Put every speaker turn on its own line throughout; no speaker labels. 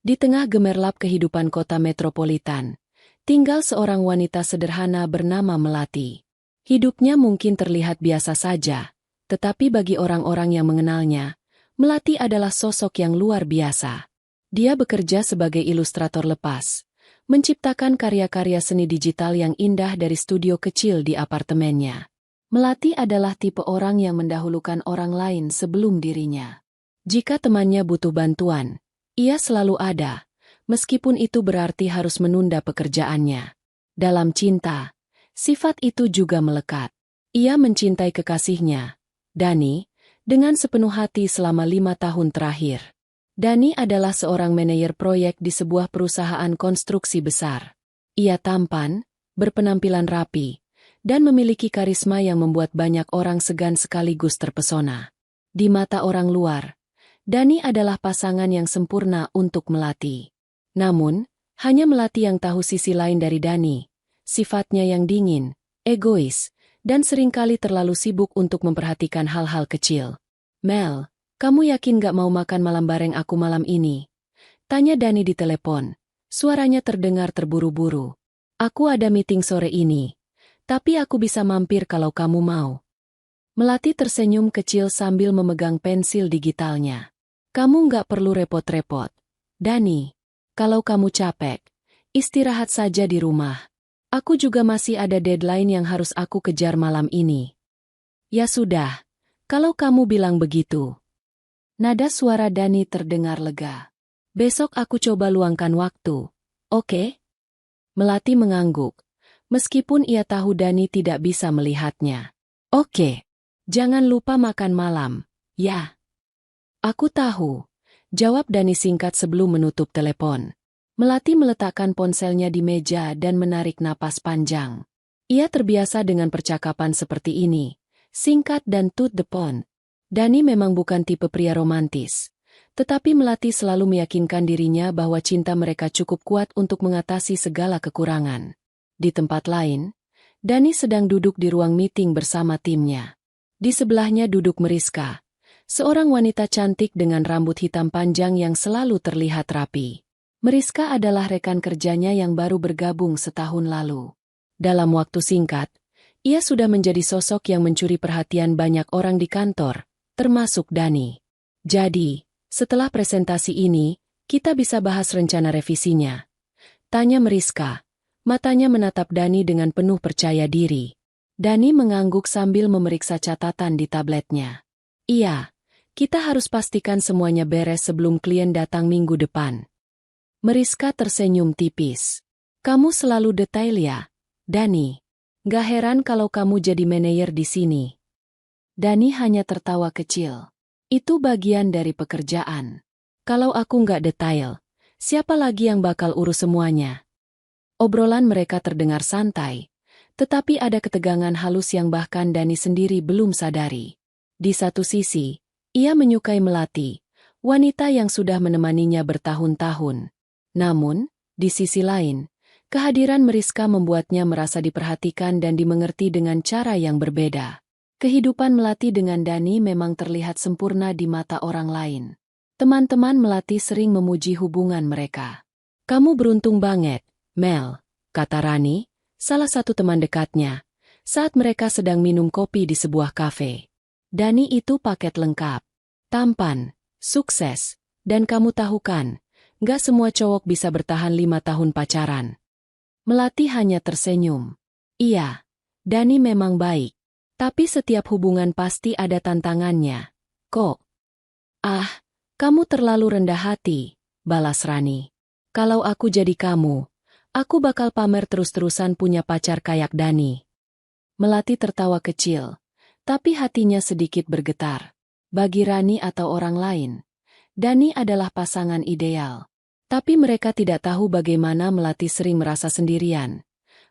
Di tengah gemerlap kehidupan kota metropolitan, tinggal seorang wanita sederhana bernama Melati. Hidupnya mungkin terlihat biasa saja, tetapi bagi orang-orang yang mengenalnya, Melati adalah sosok yang luar biasa. Dia bekerja sebagai ilustrator lepas, menciptakan karya-karya seni digital yang indah dari studio kecil di apartemennya. Melati adalah tipe orang yang mendahulukan orang lain sebelum dirinya. Jika temannya butuh bantuan, ia selalu ada, meskipun itu berarti harus menunda pekerjaannya. Dalam cinta, sifat itu juga melekat. Ia mencintai kekasihnya, Dani, dengan sepenuh hati selama 5 tahun terakhir. Dani adalah seorang manajer proyek di sebuah perusahaan konstruksi besar. Ia tampan, berpenampilan rapi, dan memiliki karisma yang membuat banyak orang segan sekaligus terpesona. Di mata orang luar, Dani adalah pasangan yang sempurna untuk Melati. Namun, hanya Melati yang tahu sisi lain dari Dani, sifatnya yang dingin, egois, dan seringkali terlalu sibuk untuk memperhatikan hal-hal kecil. "Mel, kamu yakin gak mau makan malam bareng aku malam ini?" tanya Dani di telepon. Suaranya terdengar terburu-buru. "Aku ada meeting sore ini, tapi aku bisa mampir kalau kamu mau." Melati tersenyum kecil sambil memegang pensil digitalnya. "Kamu nggak perlu repot-repot, Dani. Kalau kamu capek, istirahat saja di rumah. Aku juga masih ada deadline yang harus aku kejar malam ini." "Ya sudah, kalau kamu bilang begitu." Nada suara Dani terdengar lega. "Besok aku coba luangkan waktu, oke?" Melati mengangguk, meskipun ia tahu Dani tidak bisa melihatnya. "Oke. Jangan lupa makan malam, ya." "Aku tahu," jawab Dani singkat sebelum menutup telepon. Melati meletakkan ponselnya di meja dan menarik napas panjang. Ia terbiasa dengan percakapan seperti ini, singkat dan to the point. Dani memang bukan tipe pria romantis, tetapi Melati selalu meyakinkan dirinya bahwa cinta mereka cukup kuat untuk mengatasi segala kekurangan. Di tempat lain, Dani sedang duduk di ruang meeting bersama timnya. Di sebelahnya duduk Meriska, seorang wanita cantik dengan rambut hitam panjang yang selalu terlihat rapi. Meriska adalah rekan kerjanya yang baru bergabung setahun lalu. Dalam waktu singkat, ia sudah menjadi sosok yang mencuri perhatian banyak orang di kantor, termasuk Dani. "Jadi, setelah presentasi ini, kita bisa bahas rencana revisinya?" tanya Meriska. Matanya menatap Dani dengan penuh percaya diri. Dani mengangguk sambil memeriksa catatan di tabletnya. "Iya, kita harus pastikan semuanya beres sebelum klien datang minggu depan." Meriska tersenyum tipis. "Kamu selalu detail ya, Dani. Gak heran kalau kamu jadi manajer di sini." Dani hanya tertawa kecil. "Itu bagian dari pekerjaan. Kalau aku nggak detail, siapa lagi yang bakal urus semuanya?" Obrolan mereka terdengar santai, tetapi ada ketegangan halus yang bahkan Dani sendiri belum sadari. Di satu sisi, ia menyukai Melati, wanita yang sudah menemaninya bertahun-tahun. Namun, di sisi lain, kehadiran Meriska membuatnya merasa diperhatikan dan dimengerti dengan cara yang berbeda. Kehidupan Melati dengan Dani memang terlihat sempurna di mata orang lain. Teman-teman Melati sering memuji hubungan mereka. "Kamu beruntung banget, Mel," kata Rani, salah satu teman dekatnya, saat mereka sedang minum kopi di sebuah kafe. "Dani itu paket lengkap. Tampan, sukses, dan kamu tahu kan, gak semua cowok bisa bertahan 5 tahun pacaran." Melati hanya tersenyum. "Iya, Dani memang baik. Tapi setiap hubungan pasti ada tantangannya, kok." "Ah, kamu terlalu rendah hati," balas Rani. "Kalau aku jadi kamu, aku bakal pamer terus-terusan punya pacar kayak Dani." Melati tertawa kecil, tapi hatinya sedikit bergetar. Bagi Rani atau orang lain, Dani adalah pasangan ideal. Tapi mereka tidak tahu bagaimana Melati sering merasa sendirian,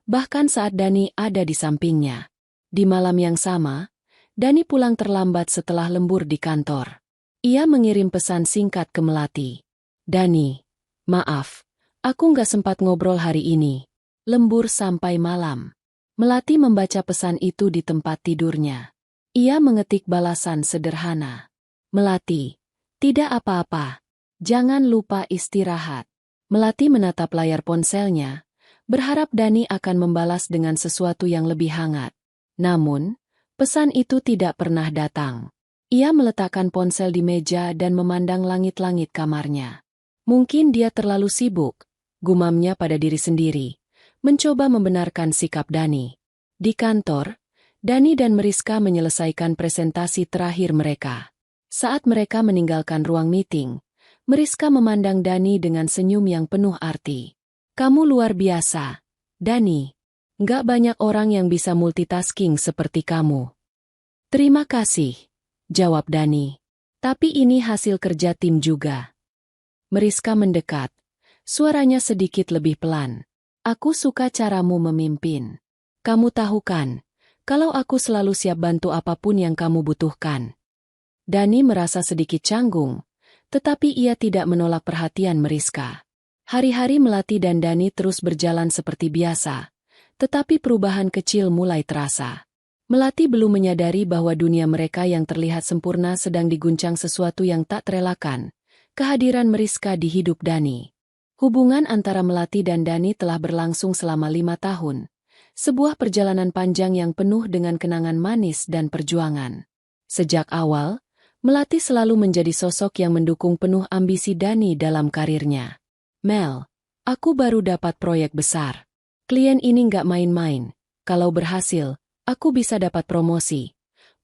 bahkan saat Dani ada di sampingnya. Di malam yang sama, Dani pulang terlambat setelah lembur di kantor. Ia mengirim pesan singkat ke Melati. "Dani, maaf. Aku nggak sempat ngobrol hari ini. Lembur sampai malam." Melati membaca pesan itu di tempat tidurnya. Ia mengetik balasan sederhana. "Melati, tidak apa-apa. Jangan lupa istirahat. Melati menatap layar ponselnya, berharap Dani akan membalas dengan sesuatu yang lebih hangat. Namun, pesan itu tidak pernah datang. Ia meletakkan ponsel di meja dan memandang langit-langit kamarnya. Mungkin dia terlalu sibuk, gumamnya pada diri sendiri, mencoba membenarkan sikap Dani. Di kantor, Dani dan Mariska menyelesaikan presentasi terakhir mereka. Saat mereka meninggalkan ruang meeting, Mariska memandang Dani dengan senyum yang penuh arti. Kamu luar biasa, Dani. Nggak banyak orang yang bisa multitasking seperti kamu. Terima kasih, jawab Dani. Tapi ini hasil kerja tim juga. Mariska mendekat. Suaranya sedikit lebih pelan. Aku suka caramu memimpin. Kamu tahu kan, kalau aku selalu siap bantu apapun yang kamu butuhkan. Dani merasa sedikit canggung, tetapi ia tidak menolak perhatian Mariska. Hari-hari Melati dan Dani terus berjalan seperti biasa, tetapi perubahan kecil mulai terasa. Melati belum menyadari bahwa dunia mereka yang terlihat sempurna sedang diguncang sesuatu yang tak terelakkan, kehadiran Mariska di hidup Dani. Hubungan antara Melati dan Dani telah berlangsung selama 5 tahun. Sebuah perjalanan panjang yang penuh dengan kenangan manis dan perjuangan. Sejak awal, Melati selalu menjadi sosok yang mendukung penuh ambisi Dani dalam karirnya. Mel, aku baru dapat proyek besar. Klien ini nggak main-main. Kalau berhasil, aku bisa dapat promosi.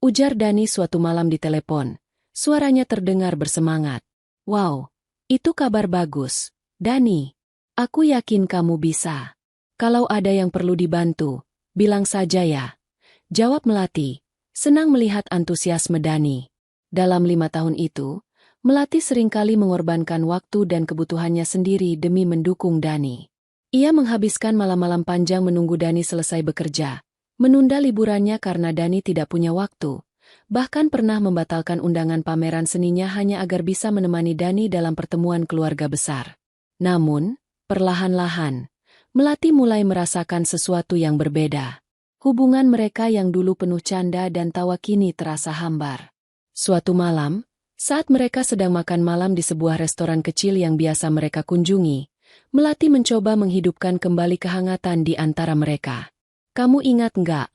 Ujar Dani suatu malam di telepon. Suaranya terdengar bersemangat. Wow, itu kabar bagus. Dani, aku yakin kamu bisa. Kalau ada yang perlu dibantu, bilang saja ya. Jawab Melati, senang melihat antusiasme Dani. Dalam 5 tahun itu, Melati seringkali mengorbankan waktu dan kebutuhannya sendiri demi mendukung Dani. Ia menghabiskan malam-malam panjang menunggu Dani selesai bekerja, menunda liburannya karena Dani tidak punya waktu, bahkan pernah membatalkan undangan pameran seninya hanya agar bisa menemani Dani dalam pertemuan keluarga besar. Namun, perlahan-lahan, Melati mulai merasakan sesuatu yang berbeda. Hubungan mereka yang dulu penuh canda dan tawa kini terasa hambar. Suatu malam, saat mereka sedang makan malam di sebuah restoran kecil yang biasa mereka kunjungi, Melati mencoba menghidupkan kembali kehangatan di antara mereka. Kamu ingat nggak?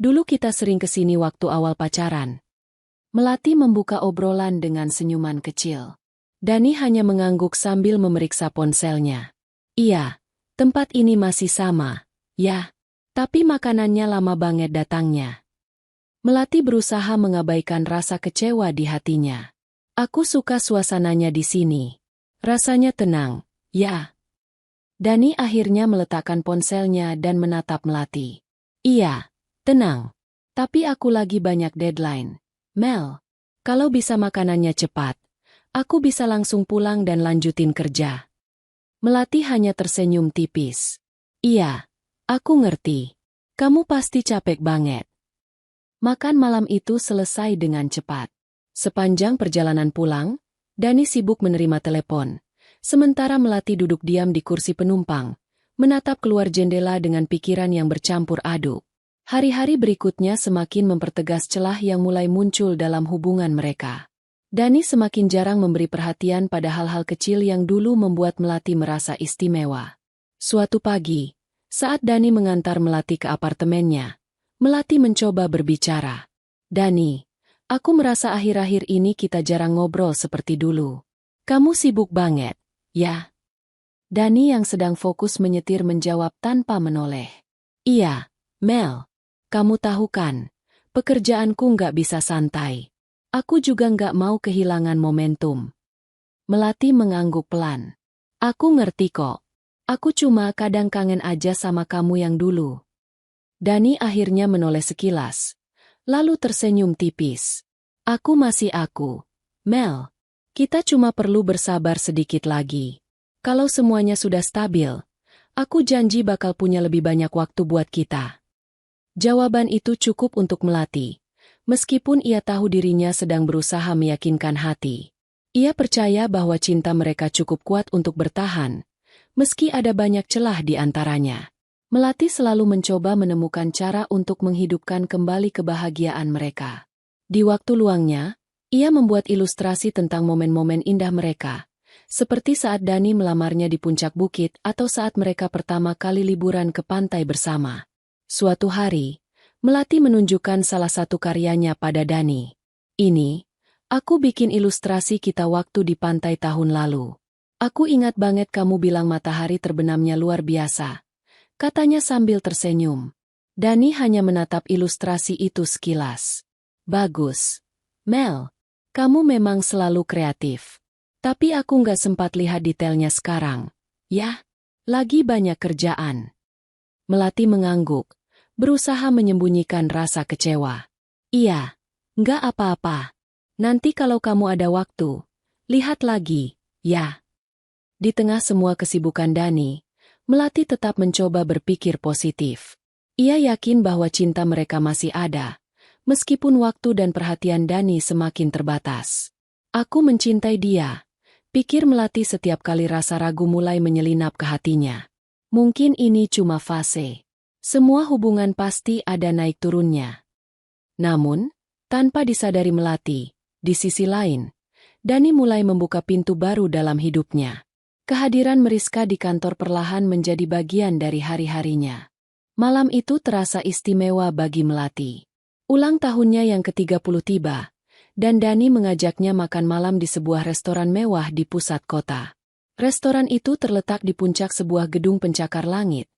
Dulu kita sering kesini waktu awal pacaran. Melati membuka obrolan dengan senyuman kecil. Dani hanya mengangguk sambil memeriksa ponselnya. Iya. Tempat ini masih sama, ya, tapi makanannya lama banget datangnya. Melati berusaha mengabaikan rasa kecewa di hatinya. Aku suka suasananya di sini. Rasanya tenang, ya. Dani akhirnya meletakkan ponselnya dan menatap Melati. Iya, tenang. Tapi aku lagi banyak deadline. Mel, kalau bisa makanannya cepat, aku bisa langsung pulang dan lanjutin kerja. Melati hanya tersenyum tipis. Iya, aku ngerti. Kamu pasti capek banget. Makan malam itu selesai dengan cepat. Sepanjang perjalanan pulang, Dani sibuk menerima telepon. Sementara Melati duduk diam di kursi penumpang, menatap keluar jendela dengan pikiran yang bercampur aduk. Hari-hari berikutnya semakin mempertegas celah yang mulai muncul dalam hubungan mereka. Dani semakin jarang memberi perhatian pada hal-hal kecil yang dulu membuat Melati merasa istimewa. Suatu pagi, saat Dani mengantar Melati ke apartemennya, Melati mencoba berbicara. Dani, aku merasa akhir-akhir ini kita jarang ngobrol seperti dulu. Kamu sibuk banget, ya? Dani yang sedang fokus menyetir menjawab tanpa menoleh. Iya, Mel. Kamu tahu kan, pekerjaanku nggak bisa santai. Aku juga nggak mau kehilangan momentum. Melati mengangguk pelan. Aku ngerti kok. Aku cuma kadang kangen aja sama kamu yang dulu. Dani akhirnya menoleh sekilas, lalu tersenyum tipis. Aku masih aku. Mel, kita cuma perlu bersabar sedikit lagi. Kalau semuanya sudah stabil, aku janji bakal punya lebih banyak waktu buat kita. Jawaban itu cukup untuk Melati. Meskipun ia tahu dirinya sedang berusaha meyakinkan hati. Ia percaya bahwa cinta mereka cukup kuat untuk bertahan, meski ada banyak celah di antaranya. Melati selalu mencoba menemukan cara untuk menghidupkan kembali kebahagiaan mereka. Di waktu luangnya, ia membuat ilustrasi tentang momen-momen indah mereka, Seperti saat Dani melamarnya di puncak bukit atau saat mereka pertama kali liburan ke pantai bersama. Suatu hari, Melati menunjukkan salah satu karyanya pada Dani. Ini, aku bikin ilustrasi kita waktu di pantai tahun lalu. Aku ingat banget kamu bilang matahari terbenamnya luar biasa, katanya sambil tersenyum. Dani hanya menatap ilustrasi itu sekilas. Bagus, Mel. Kamu memang selalu kreatif. Tapi aku nggak sempat lihat detailnya sekarang. Ya, lagi banyak kerjaan. Melati mengangguk, berusaha menyembunyikan rasa kecewa. Iya, nggak apa-apa. Nanti kalau kamu ada waktu, lihat lagi, ya. Di tengah semua kesibukan Dani, Melati tetap mencoba berpikir positif. Ia yakin bahwa cinta mereka masih ada, meskipun waktu dan perhatian Dani semakin terbatas. Aku mencintai dia, pikir Melati setiap kali rasa ragu mulai menyelinap ke hatinya. Mungkin ini cuma fase. Semua hubungan pasti ada naik turunnya. Namun, tanpa disadari Melati, di sisi lain, Dani mulai membuka pintu baru dalam hidupnya. Kehadiran Mariska di kantor perlahan menjadi bagian dari hari-harinya. Malam itu terasa istimewa bagi Melati. Ulang tahunnya yang ke-30 tiba, dan Dani mengajaknya makan malam di sebuah restoran mewah di pusat kota. Restoran itu terletak di puncak sebuah gedung pencakar langit,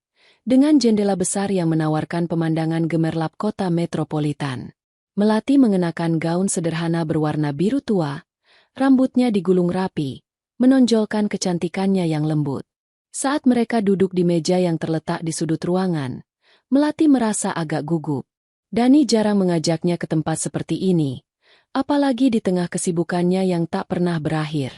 dengan jendela besar yang menawarkan pemandangan gemerlap kota metropolitan. Melati mengenakan gaun sederhana berwarna biru tua, rambutnya digulung rapi, menonjolkan kecantikannya yang lembut. Saat mereka duduk di meja yang terletak di sudut ruangan, Melati merasa agak gugup. Dani jarang mengajaknya ke tempat seperti ini, apalagi di tengah kesibukannya yang tak pernah berakhir.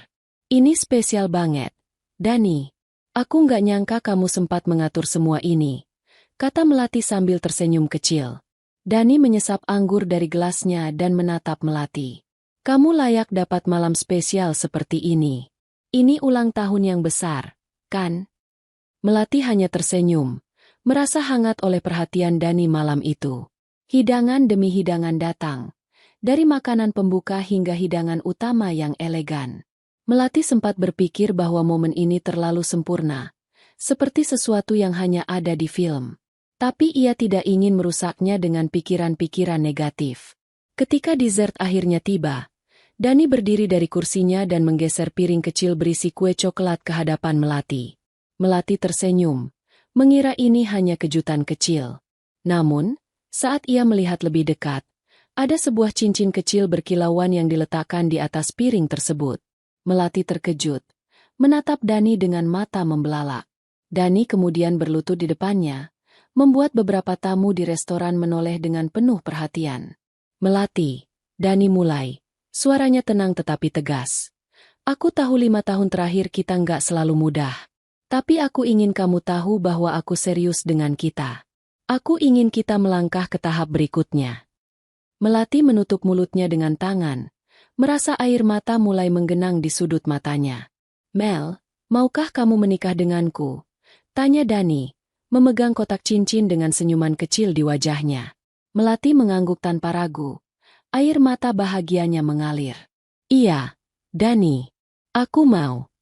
Ini spesial banget, Dani. Aku nggak nyangka kamu sempat mengatur semua ini, kata Melati sambil tersenyum kecil. Dani menyesap anggur dari gelasnya dan menatap Melati. Kamu layak dapat malam spesial seperti ini. Ini ulang tahun yang besar, kan? Melati hanya tersenyum, merasa hangat oleh perhatian Dani malam itu. Hidangan demi hidangan datang, dari makanan pembuka hingga hidangan utama yang elegan. Melati sempat berpikir bahwa momen ini terlalu sempurna, seperti sesuatu yang hanya ada di film. Tapi ia tidak ingin merusaknya dengan pikiran-pikiran negatif. Ketika dessert akhirnya tiba, Dani berdiri dari kursinya dan menggeser piring kecil berisi kue coklat ke hadapan Melati. Melati tersenyum, mengira ini hanya kejutan kecil. Namun, saat ia melihat lebih dekat, ada sebuah cincin kecil berkilauan yang diletakkan di atas piring tersebut. Melati terkejut, menatap Dani dengan mata membelalak. Dani kemudian berlutut di depannya, membuat beberapa tamu di restoran menoleh dengan penuh perhatian. Melati, Dani mulai. Suaranya tenang tetapi tegas. Aku tahu 5 tahun terakhir kita nggak selalu mudah. Tapi aku ingin kamu tahu bahwa aku serius dengan kita. Aku ingin kita melangkah ke tahap berikutnya. Melati menutup mulutnya dengan tangan, merasa air mata mulai menggenang di sudut matanya. Mel, maukah kamu menikah denganku? Tanya Dani, memegang kotak cincin dengan senyuman kecil di wajahnya. Melati mengangguk tanpa ragu. Air mata bahagianya mengalir. Iya, Dani, aku mau.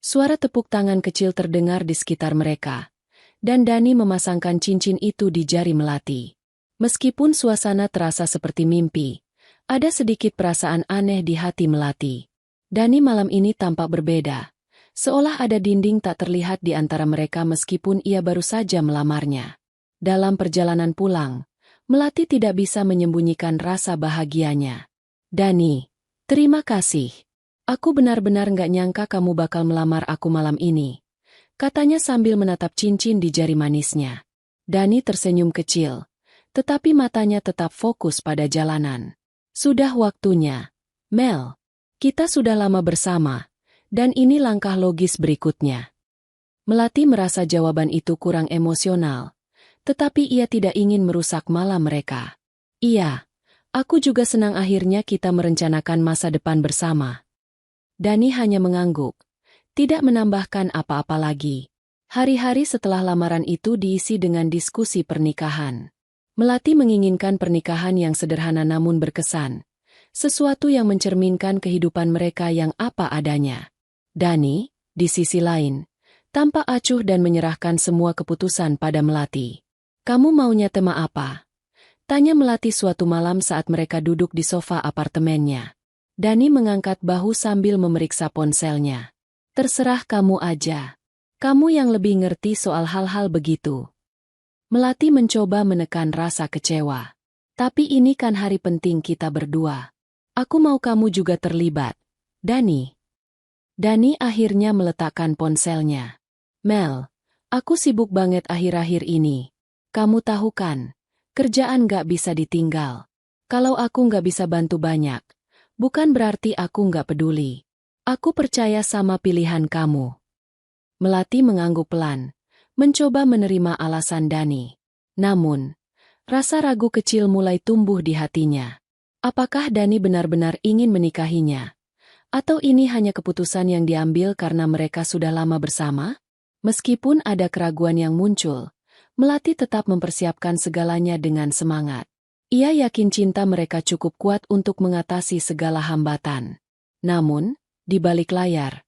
Suara tepuk tangan kecil terdengar di sekitar mereka, dan Dani memasangkan cincin itu di jari Melati. Meskipun suasana terasa seperti mimpi, ada sedikit perasaan aneh di hati Melati. Dani malam ini tampak berbeda, seolah ada dinding tak terlihat di antara mereka meskipun ia baru saja melamarnya. Dalam perjalanan pulang, Melati tidak bisa menyembunyikan rasa bahagianya. Dani, terima kasih. Aku benar-benar nggak nyangka kamu bakal melamar aku malam ini, katanya sambil menatap cincin di jari manisnya. Dani tersenyum kecil, tetapi matanya tetap fokus pada jalanan. Sudah waktunya, Mel. Kita sudah lama bersama, dan ini langkah logis berikutnya. Melati merasa jawaban itu kurang emosional, tetapi ia tidak ingin merusak malam mereka. Iya, aku juga senang akhirnya kita merencanakan masa depan bersama. Dani hanya mengangguk, tidak menambahkan apa-apa lagi. Hari-hari setelah lamaran itu diisi dengan diskusi pernikahan. Melati menginginkan pernikahan yang sederhana namun berkesan, sesuatu yang mencerminkan kehidupan mereka yang apa adanya. Dani, di sisi lain, tampak acuh dan menyerahkan semua keputusan pada Melati. Kamu maunya tema apa? Tanya Melati suatu malam saat mereka duduk di sofa apartemennya. Dani mengangkat bahu sambil memeriksa ponselnya. Terserah kamu aja. Kamu yang lebih ngerti soal hal-hal begitu. Melati mencoba menekan rasa kecewa. Tapi ini kan hari penting kita berdua. Aku mau kamu juga terlibat. Dani. Dani akhirnya meletakkan ponselnya. Mel, aku sibuk banget akhir-akhir ini. Kamu tahu kan? Kerjaan gak bisa ditinggal. Kalau aku gak bisa bantu banyak, bukan berarti aku gak peduli. Aku percaya sama pilihan kamu. Melati mengangguk pelan, mencoba menerima alasan Dani. Namun, rasa ragu kecil mulai tumbuh di hatinya. Apakah Dani benar-benar ingin menikahinya? Atau ini hanya keputusan yang diambil karena mereka sudah lama bersama? Meskipun ada keraguan yang muncul, Melati tetap mempersiapkan segalanya dengan semangat. Ia yakin cinta mereka cukup kuat untuk mengatasi segala hambatan. Namun, di balik layar,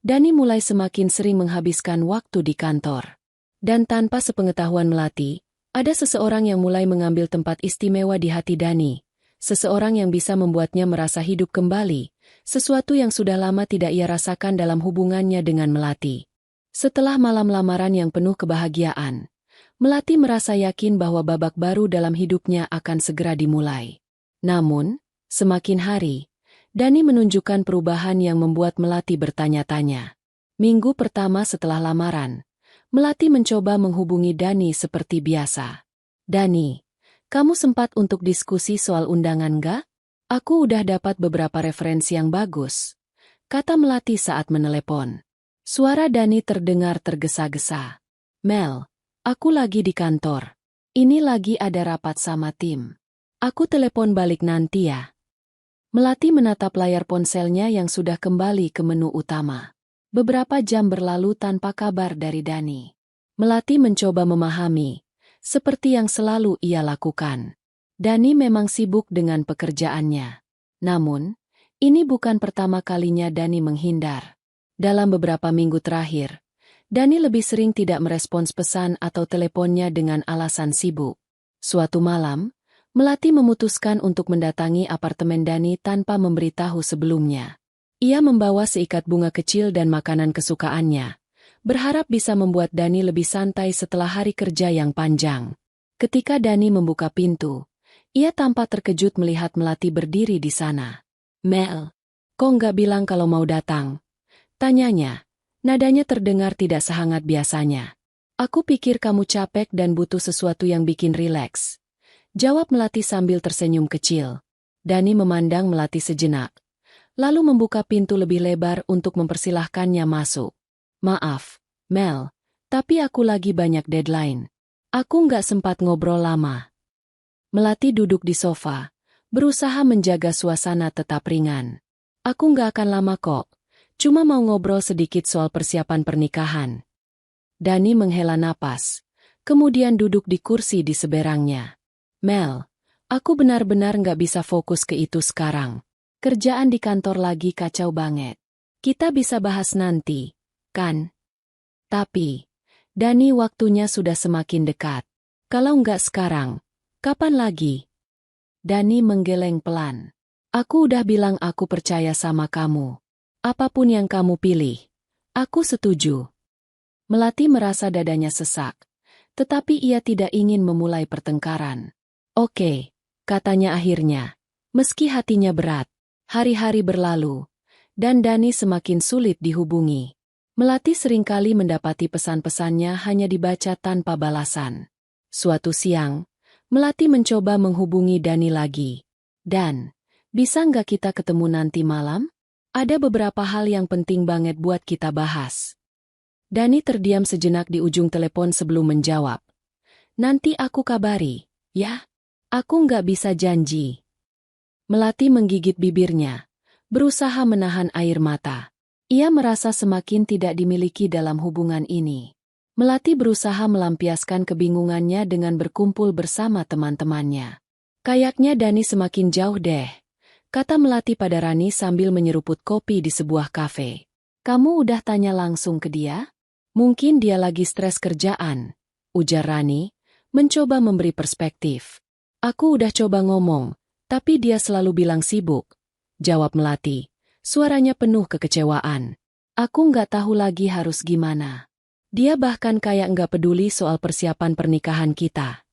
Dani mulai semakin sering menghabiskan waktu di kantor. Dan tanpa sepengetahuan Melati, ada seseorang yang mulai mengambil tempat istimewa di hati Dani. Seseorang yang bisa membuatnya merasa hidup kembali, sesuatu yang sudah lama tidak ia rasakan dalam hubungannya dengan Melati. Setelah malam lamaran yang penuh kebahagiaan, Melati merasa yakin bahwa babak baru dalam hidupnya akan segera dimulai. Namun, semakin hari, Dani menunjukkan perubahan yang membuat Melati bertanya-tanya. Minggu pertama setelah lamaran, Melati mencoba menghubungi Dani seperti biasa. Dani, kamu sempat untuk diskusi soal undangan gak? Aku udah dapat beberapa referensi yang bagus, kata Melati saat menelepon. Suara Dani terdengar tergesa-gesa. Mel, aku lagi di kantor. Ini lagi ada rapat sama tim. Aku telepon balik nanti ya. Melati menatap layar ponselnya yang sudah kembali ke menu utama. Beberapa jam berlalu tanpa kabar dari Dani. Melati mencoba memahami, seperti yang selalu ia lakukan. Dani memang sibuk dengan pekerjaannya. Namun, ini bukan pertama kalinya Dani menghindar. Dalam beberapa minggu terakhir, Dani lebih sering tidak merespons pesan atau teleponnya dengan alasan sibuk. Suatu malam, Melati memutuskan untuk mendatangi apartemen Dani tanpa memberitahu sebelumnya. Ia membawa seikat bunga kecil dan makanan kesukaannya, berharap bisa membuat Dani lebih santai setelah hari kerja yang panjang. Ketika Dani membuka pintu, ia tampak terkejut melihat Melati berdiri di sana. Mel, kok nggak bilang kalau mau datang? Tanyanya. Nadanya terdengar tidak sehangat biasanya. Aku pikir kamu capek dan butuh sesuatu yang bikin rileks. Jawab Melati sambil tersenyum kecil. Dani memandang Melati sejenak, lalu membuka pintu lebih lebar untuk mempersilahkannya masuk. Maaf, Mel, tapi aku lagi banyak deadline. Aku nggak sempat ngobrol lama. Melati duduk di sofa, berusaha menjaga suasana tetap ringan. Aku nggak akan lama kok. Cuma mau ngobrol sedikit soal persiapan pernikahan. Dani menghela napas, kemudian duduk di kursi di seberangnya. Mel, aku benar-benar nggak bisa fokus ke itu sekarang. Kerjaan di kantor lagi kacau banget. Kita bisa bahas nanti, kan? Tapi, Dani waktunya sudah semakin dekat. Kalau nggak sekarang, kapan lagi? Dani menggeleng pelan. Aku udah bilang aku percaya sama kamu. Apapun yang kamu pilih, aku setuju. Melati merasa dadanya sesak, tetapi ia tidak ingin memulai pertengkaran. Oke, katanya akhirnya, meski hatinya berat. Hari-hari berlalu, dan Dani semakin sulit dihubungi. Melati seringkali mendapati pesan-pesannya hanya dibaca tanpa balasan. Suatu siang, Melati mencoba menghubungi Dani lagi. Dan, bisa nggak kita ketemu nanti malam? Ada beberapa hal yang penting banget buat kita bahas. Dani terdiam sejenak di ujung telepon sebelum menjawab. Nanti aku kabari, ya? Aku nggak bisa janji. Melati menggigit bibirnya, berusaha menahan air mata. Ia merasa semakin tidak dimiliki dalam hubungan ini. Melati berusaha melampiaskan kebingungannya dengan berkumpul bersama teman-temannya. Kayaknya Dani semakin jauh deh, kata Melati pada Rani sambil menyeruput kopi di sebuah kafe. Kamu udah tanya langsung ke dia? Mungkin dia lagi stres kerjaan, ujar Rani, mencoba memberi perspektif. Aku udah coba ngomong, tapi dia selalu bilang sibuk, jawab Melati, suaranya penuh kekecewaan. Aku nggak tahu lagi harus gimana. Dia bahkan kayak nggak peduli soal persiapan pernikahan kita.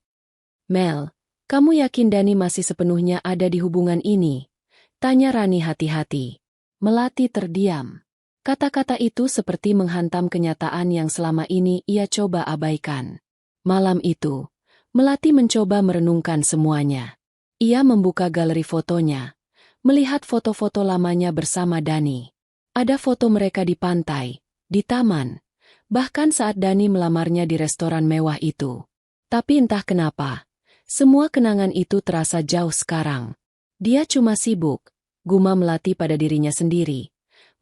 Mel, kamu yakin Dani masih sepenuhnya ada di hubungan ini? Tanya Rani hati-hati. Melati terdiam. Kata-kata itu seperti menghantam kenyataan yang selama ini ia coba abaikan. Malam itu, Melati mencoba merenungkan semuanya. Ia membuka galeri fotonya, melihat foto-foto lamanya bersama Dani. Ada foto mereka di pantai, di taman, bahkan saat Dani melamarnya di restoran mewah itu. Tapi entah kenapa, semua kenangan itu terasa jauh sekarang. Dia cuma sibuk, gumam Melati pada dirinya sendiri.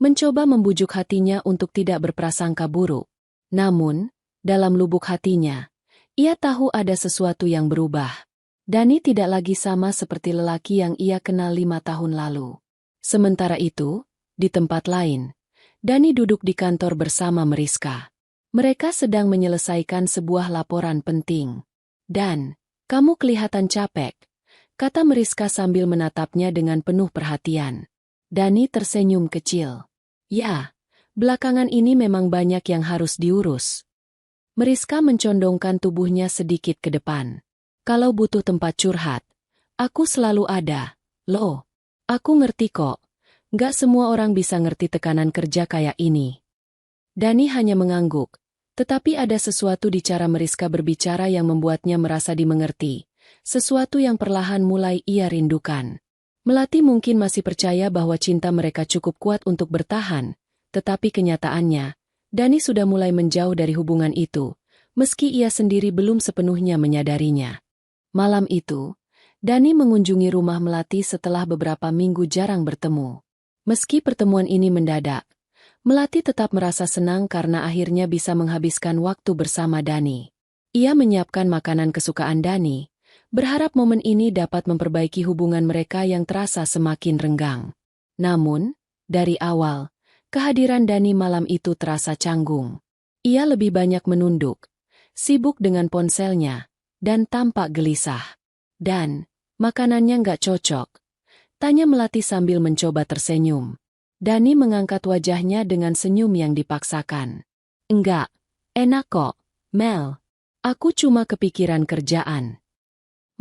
Mencoba membujuk hatinya untuk tidak berprasangka buruk. Namun, dalam lubuk hatinya, ia tahu ada sesuatu yang berubah. Dani tidak lagi sama seperti lelaki yang ia kenal 5 tahun lalu. Sementara itu, di tempat lain, Dani duduk di kantor bersama Meriska. Mereka sedang menyelesaikan sebuah laporan penting. Dan, kamu kelihatan capek, kata Meriska sambil menatapnya dengan penuh perhatian. Dani tersenyum kecil. Ya, belakangan ini memang banyak yang harus diurus. Meriska mencondongkan tubuhnya sedikit ke depan. Kalau butuh tempat curhat, aku selalu ada. Loh, aku ngerti kok. Gak semua orang bisa ngerti tekanan kerja kayak ini. Dani hanya mengangguk, tetapi ada sesuatu di cara Meriska berbicara yang membuatnya merasa dimengerti. Sesuatu yang perlahan mulai ia rindukan. Melati mungkin masih percaya bahwa cinta mereka cukup kuat untuk bertahan, tetapi kenyataannya, Dani sudah mulai menjauh dari hubungan itu, meski ia sendiri belum sepenuhnya menyadarinya. Malam itu, Dani mengunjungi rumah Melati setelah beberapa minggu jarang bertemu. Meski pertemuan ini mendadak, Melati tetap merasa senang karena akhirnya bisa menghabiskan waktu bersama Dani. Ia menyiapkan makanan kesukaan Dani, berharap momen ini dapat memperbaiki hubungan mereka yang terasa semakin renggang. Namun, dari awal, kehadiran Dani malam itu terasa canggung. Ia lebih banyak menunduk, sibuk dengan ponselnya, dan tampak gelisah. Dan, makanannya nggak cocok. Tanya Melati sambil mencoba tersenyum. Dani mengangkat wajahnya dengan senyum yang dipaksakan. Enggak, enak kok, Mel. Aku cuma kepikiran kerjaan.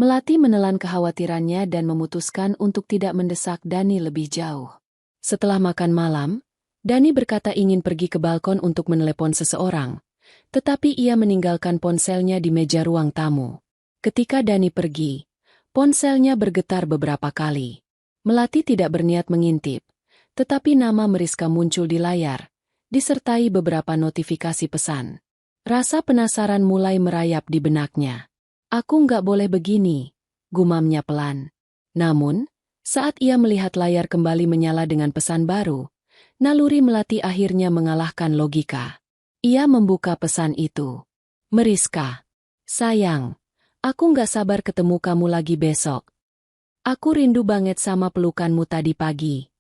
Melati menelan kekhawatirannya dan memutuskan untuk tidak mendesak Dani lebih jauh. Setelah makan malam, Dani berkata ingin pergi ke balkon untuk menelepon seseorang, tetapi ia meninggalkan ponselnya di meja ruang tamu. Ketika Dani pergi, ponselnya bergetar beberapa kali. Melati tidak berniat mengintip, tetapi nama Meriska muncul di layar, disertai beberapa notifikasi pesan. Rasa penasaran mulai merayap di benaknya. Aku nggak boleh begini, gumamnya pelan. Namun, saat ia melihat layar kembali menyala dengan pesan baru, naluri Melati akhirnya mengalahkan logika. Ia membuka pesan itu. Meriska, sayang, aku nggak sabar ketemu kamu lagi besok. Aku rindu banget sama pelukanmu tadi pagi.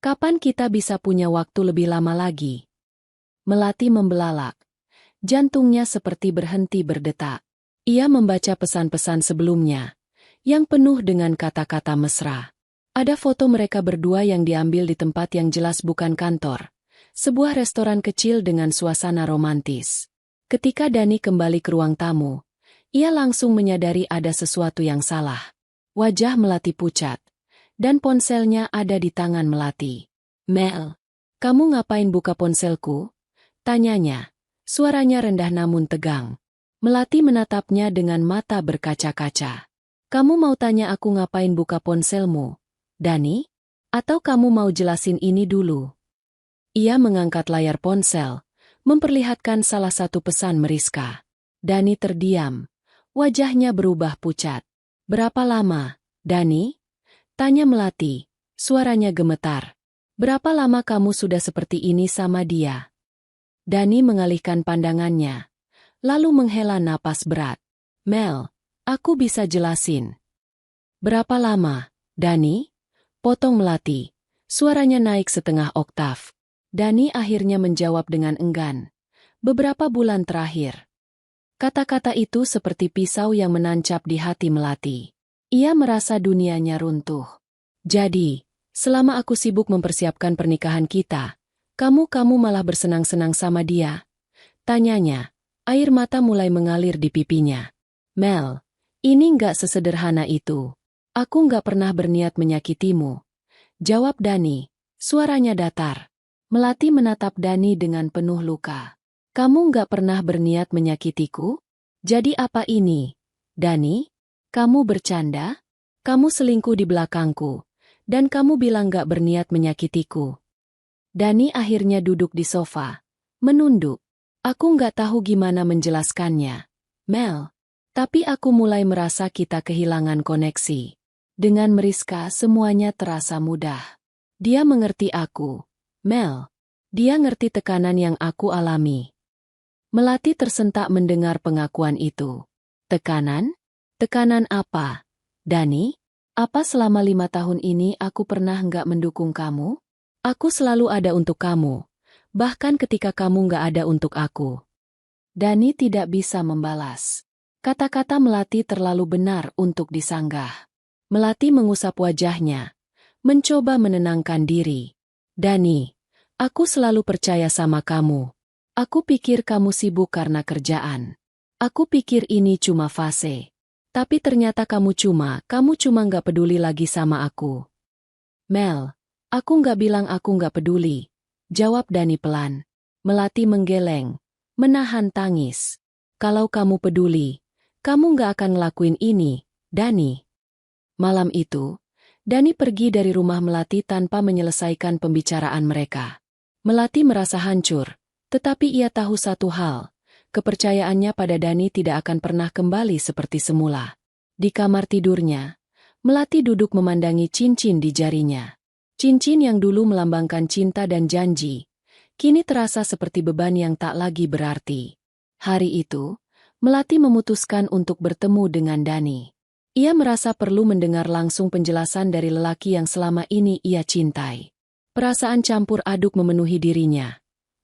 Kapan kita bisa punya waktu lebih lama lagi? Melati membelalak. Jantungnya seperti berhenti berdetak. Ia membaca pesan-pesan sebelumnya, yang penuh dengan kata-kata mesra. Ada foto mereka berdua yang diambil di tempat yang jelas bukan kantor, sebuah restoran kecil dengan suasana romantis. Ketika Dani kembali ke ruang tamu, ia langsung menyadari ada sesuatu yang salah. Wajah Melati pucat, dan ponselnya ada di tangan Melati. Mel, kamu ngapain buka ponselku? Tanyanya, suaranya rendah namun tegang. Melati menatapnya dengan mata berkaca-kaca. Kamu mau tanya aku ngapain buka ponselmu, Dani? Atau kamu mau jelasin ini dulu? Ia mengangkat layar ponsel, memperlihatkan salah satu pesan Meriska. Dani terdiam, wajahnya berubah pucat. Berapa lama, Dani? Tanya Melati, suaranya gemetar. Berapa lama kamu sudah seperti ini sama dia? Dani mengalihkan pandangannya, lalu menghela napas berat. Mel, aku bisa jelasin. Berapa lama, Dani? Potong Melati, suaranya naik setengah oktav. Dani akhirnya menjawab dengan enggan. Beberapa bulan terakhir. Kata-kata itu seperti pisau yang menancap di hati Melati. Ia merasa dunianya runtuh. Jadi, selama aku sibuk mempersiapkan pernikahan kita, kamu malah bersenang-senang sama dia? Tanyanya. Air mata mulai mengalir di pipinya. Mel, ini nggak sesederhana itu. Aku nggak pernah berniat menyakitimu. Jawab Dani, suaranya datar. Melati menatap Dani dengan penuh luka. Kamu nggak pernah berniat menyakitiku? Jadi apa ini? Dani, kamu bercanda? Kamu selingkuh di belakangku, dan kamu bilang nggak berniat menyakitiku. Dani akhirnya duduk di sofa, menunduk. Aku nggak tahu gimana menjelaskannya, Mel. Tapi aku mulai merasa kita kehilangan koneksi. Dengan Meriska semuanya terasa mudah. Dia mengerti aku, Mel. Dia ngerti tekanan yang aku alami. Melati tersentak mendengar pengakuan itu. Tekanan? Tekanan apa? Dani? Apa selama 5 tahun ini aku pernah nggak mendukung kamu? Aku selalu ada untuk kamu. Bahkan ketika kamu nggak ada untuk aku. Dani tidak bisa membalas. Kata-kata Melati terlalu benar untuk disanggah. Melati mengusap wajahnya. Mencoba menenangkan diri. Dani, aku selalu percaya sama kamu. Aku pikir kamu sibuk karena kerjaan. Aku pikir ini cuma fase. Tapi ternyata kamu cuma nggak peduli lagi sama aku. Mel, aku nggak bilang aku nggak peduli. Jawab Dani pelan. Melati menggeleng, menahan tangis. Kalau kamu peduli, kamu nggak akan ngelakuin ini, Dani. Malam itu, Dani pergi dari rumah Melati tanpa menyelesaikan pembicaraan mereka. Melati merasa hancur. Tetapi ia tahu satu hal, kepercayaannya pada Dani tidak akan pernah kembali seperti semula. Di kamar tidurnya, Melati duduk memandangi cincin di jarinya. Cincin yang dulu melambangkan cinta dan janji, kini terasa seperti beban yang tak lagi berarti. Hari itu, Melati memutuskan untuk bertemu dengan Dani. Ia merasa perlu mendengar langsung penjelasan dari lelaki yang selama ini ia cintai. Perasaan campur aduk memenuhi dirinya.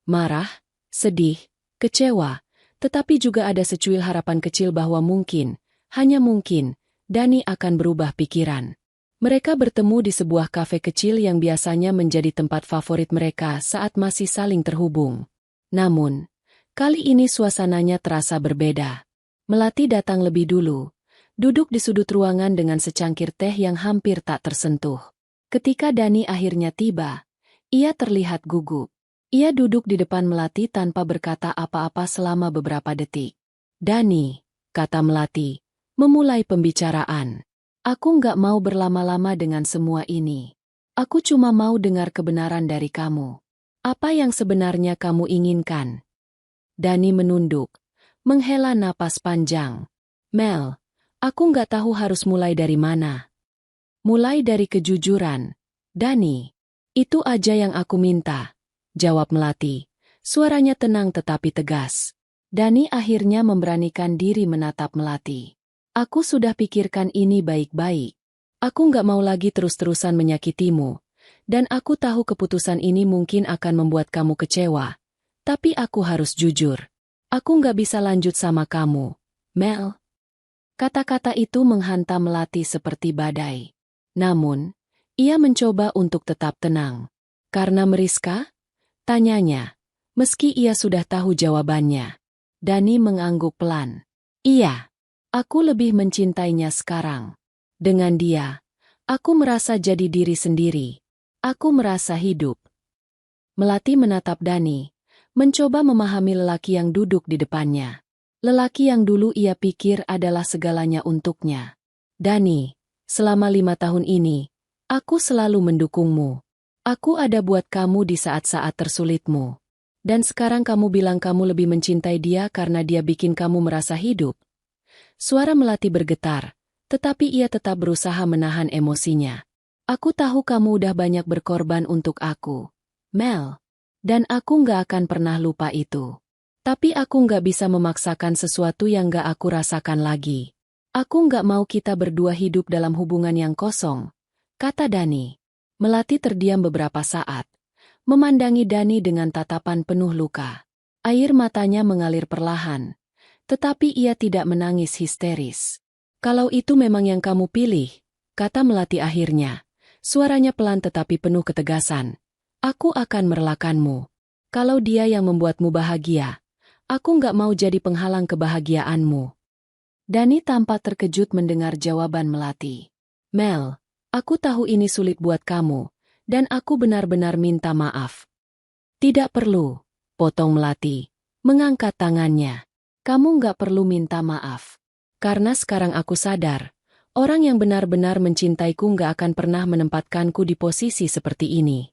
Marah, sedih, kecewa, tetapi juga ada secuil harapan kecil bahwa mungkin, hanya mungkin, Dani akan berubah pikiran. Mereka bertemu di sebuah kafe kecil yang biasanya menjadi tempat favorit mereka saat masih saling terhubung. Namun, kali ini suasananya terasa berbeda. Melati datang lebih dulu, duduk di sudut ruangan dengan secangkir teh yang hampir tak tersentuh. Ketika Dani akhirnya tiba, ia terlihat gugup. Ia duduk di depan Melati tanpa berkata apa-apa selama beberapa detik. Dani, kata Melati, memulai pembicaraan. Aku nggak mau berlama-lama dengan semua ini. Aku cuma mau dengar kebenaran dari kamu. Apa yang sebenarnya kamu inginkan? Dani menunduk, menghela napas panjang. Mel, aku nggak tahu harus mulai dari mana. Mulai dari kejujuran. Dani, itu aja yang aku minta. Jawab Melati. Suaranya tenang tetapi tegas. Dani akhirnya memberanikan diri menatap Melati. Aku sudah pikirkan ini baik-baik. Aku nggak mau lagi terus-terusan menyakitimu. Dan aku tahu keputusan ini mungkin akan membuat kamu kecewa. Tapi aku harus jujur. Aku nggak bisa lanjut sama kamu, Mel. Kata-kata itu menghantam Melati seperti badai. Namun, ia mencoba untuk tetap tenang. Karena Meriska? Tanyanya, meski ia sudah tahu jawabannya. Dani mengangguk pelan. Iya, aku lebih mencintainya sekarang. Dengan dia, aku merasa jadi diri sendiri. Aku merasa hidup. Melati menatap Dani, mencoba memahami lelaki yang duduk di depannya. Lelaki yang dulu ia pikir adalah segalanya untuknya. Dani, selama 5 tahun ini, aku selalu mendukungmu. Aku ada buat kamu di saat-saat tersulitmu. Dan sekarang kamu bilang kamu lebih mencintai dia karena dia bikin kamu merasa hidup. Suara Melati bergetar, tetapi ia tetap berusaha menahan emosinya. Aku tahu kamu udah banyak berkorban untuk aku, Mel. Dan aku nggak akan pernah lupa itu. Tapi aku nggak bisa memaksakan sesuatu yang nggak aku rasakan lagi. Aku nggak mau kita berdua hidup dalam hubungan yang kosong, kata Dani. Melati terdiam beberapa saat, memandangi Dani dengan tatapan penuh luka. Air matanya mengalir perlahan, tetapi ia tidak menangis histeris. "Kalau itu memang yang kamu pilih," kata Melati akhirnya. Suaranya pelan tetapi penuh ketegasan. "Aku akan merelakanmu. Kalau dia yang membuatmu bahagia, aku nggak mau jadi penghalang kebahagiaanmu." Dani tampak terkejut mendengar jawaban Melati. "Mel, aku tahu ini sulit buat kamu, dan aku benar-benar minta maaf." "Tidak perlu," potong Melati, mengangkat tangannya. "Kamu nggak perlu minta maaf. Karena sekarang aku sadar, orang yang benar-benar mencintaiku nggak akan pernah menempatkanku di posisi seperti ini."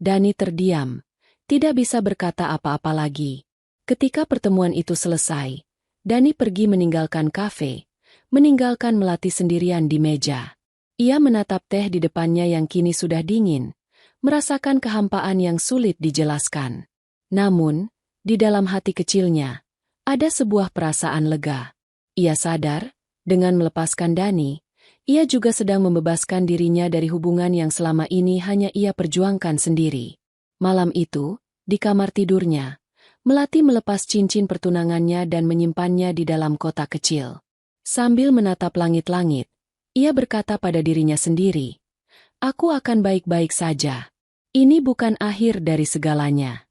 Dani terdiam, tidak bisa berkata apa-apa lagi. Ketika pertemuan itu selesai, Dani pergi meninggalkan kafe, meninggalkan Melati sendirian di meja. Ia menatap teh di depannya yang kini sudah dingin, merasakan kehampaan yang sulit dijelaskan. Namun, di dalam hati kecilnya, ada sebuah perasaan lega. Ia sadar, dengan melepaskan Dani, ia juga sedang membebaskan dirinya dari hubungan yang selama ini hanya ia perjuangkan sendiri. Malam itu, di kamar tidurnya, Melati melepas cincin pertunangannya dan menyimpannya di dalam kotak kecil. Sambil menatap langit-langit, ia berkata pada dirinya sendiri, "Aku akan baik-baik saja. Ini bukan akhir dari segalanya."